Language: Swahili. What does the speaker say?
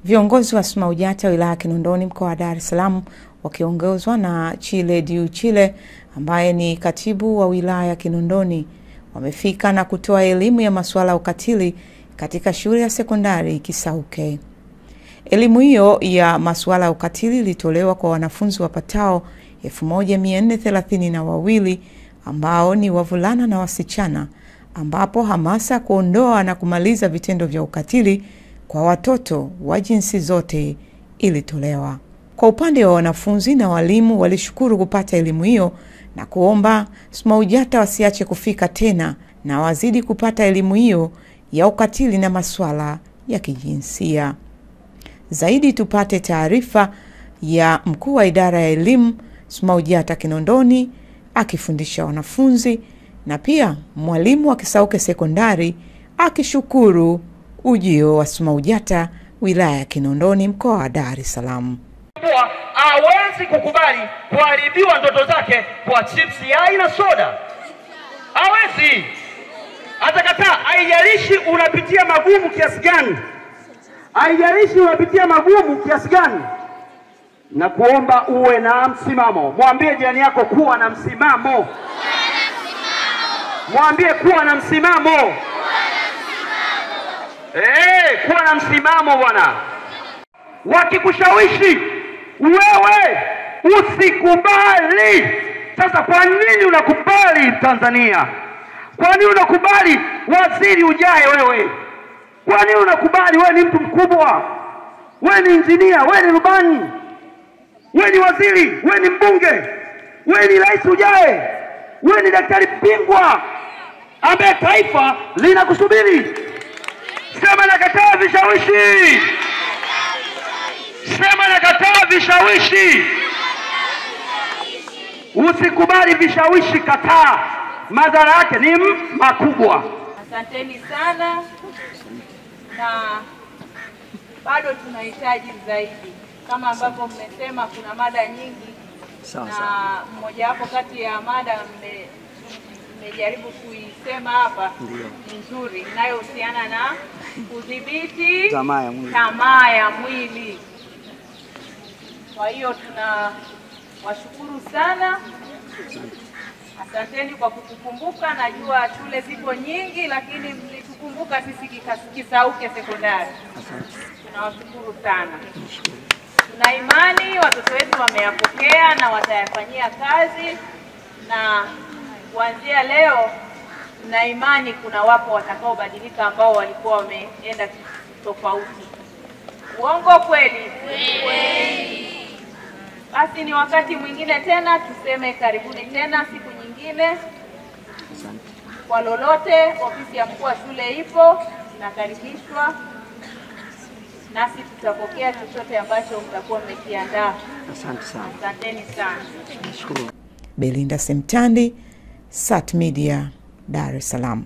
Viongozi wa SMAUJATA wilaya ya Kinondoni mkoa wa Dar es Salaam wakiongozwa na Chile Diu Chile ambaye ni katibu wa wilaya ya Kinondoni wamefika na kutoa elimu ya masuala ya ukatili katika shule ya sekondari Kisauke. Elimu hiyo ya masuala ya ukatili ilitolewa kwa wanafunzi wapatao 1432 ambao ni wavulana na wasichana, ambapo hamasa kuondoa na kumaliza vitendo vya ukatili kwa watoto wa jinsi zote ilitolewa. Kwa upande wa wanafunzi na walimu, walishukuru kupata elimu hiyo na kuomba SMAUJATA wasiache kufika tena na wazidi kupata elimu hiyo ya ukatili na masuala ya kijinsia. Zaidi tupate taarifa ya mkuu wa idara ya elimu SMAUJATA Kinondoni akifundisha wanafunzi, na pia mwalimu wa Kisauke sekondari akishukuru ujio wa SMAUJATA wilaya ya Kinondoni mkoa wa Dar es Salaam. Hawezi kukubali kuharibiwa ndoto zake kwa chips yai na soda. Hawezi. Atakataa. Haijalishi unapitia magumu kiasi gani. Haijalishi unapitia magumu kiasi gani. Na kuomba uwe na msimamo. Mwambie jirani yako kuwa na msimamo. Mwambie kuwa na msimamo. Kuwa na msimamo bwana. Wakikushawishi wewe usikubali. Sasa kwa nini unakubali Tanzania? Kwa nini unakubali waziri ujae wewe? Kwa nini unakubali wewe ni mtu mkubwa? Wewe ni injinia, wewe ni rubani, wewe ni waziri, wewe ni mbunge, wewe ni rais ujae, wewe ni daktari bingwa ambaye taifa linakusubiri. Sema nakataa vishawishi. Sema nakataa vishawishi. Usikubali vishawishi, kataa. Madhara yake ni makubwa. Asanteni sana, na bado tunahitaji zaidi. Kama ambavyo mmesema kuna mada nyingi, na mmoja wapo kati ya mada mmejaribu kuisema hapa ni nzuri, inayohusiana na kudhibiti tamaa ya mwili. Kwa hiyo tunawashukuru sana. Asanteni kwa kutukumbuka. Najua shule zipo nyingi, lakini mlitukumbuka sisi Kisauke sekondari. Tunawashukuru sana. Tuna imani watoto wetu wameyapokea na watayafanyia kazi, na kuanzia leo tuna imani kuna wapo watakaobadilika ambao walikuwa wameenda tofauti. Uongo kweli? Kweli. Basi ni wakati mwingine tena tuseme karibuni tena siku nyingine. Kwa lolote, ofisi ya mkuu wa shule ipo, nakaribishwa. Nasi tutapokea chochote ambacho mtakuwa mmekiandaa. Asante sana. Asanteni sana. Nashukuru. Belinda Semtandi, Sat Media, Dar es Salaam.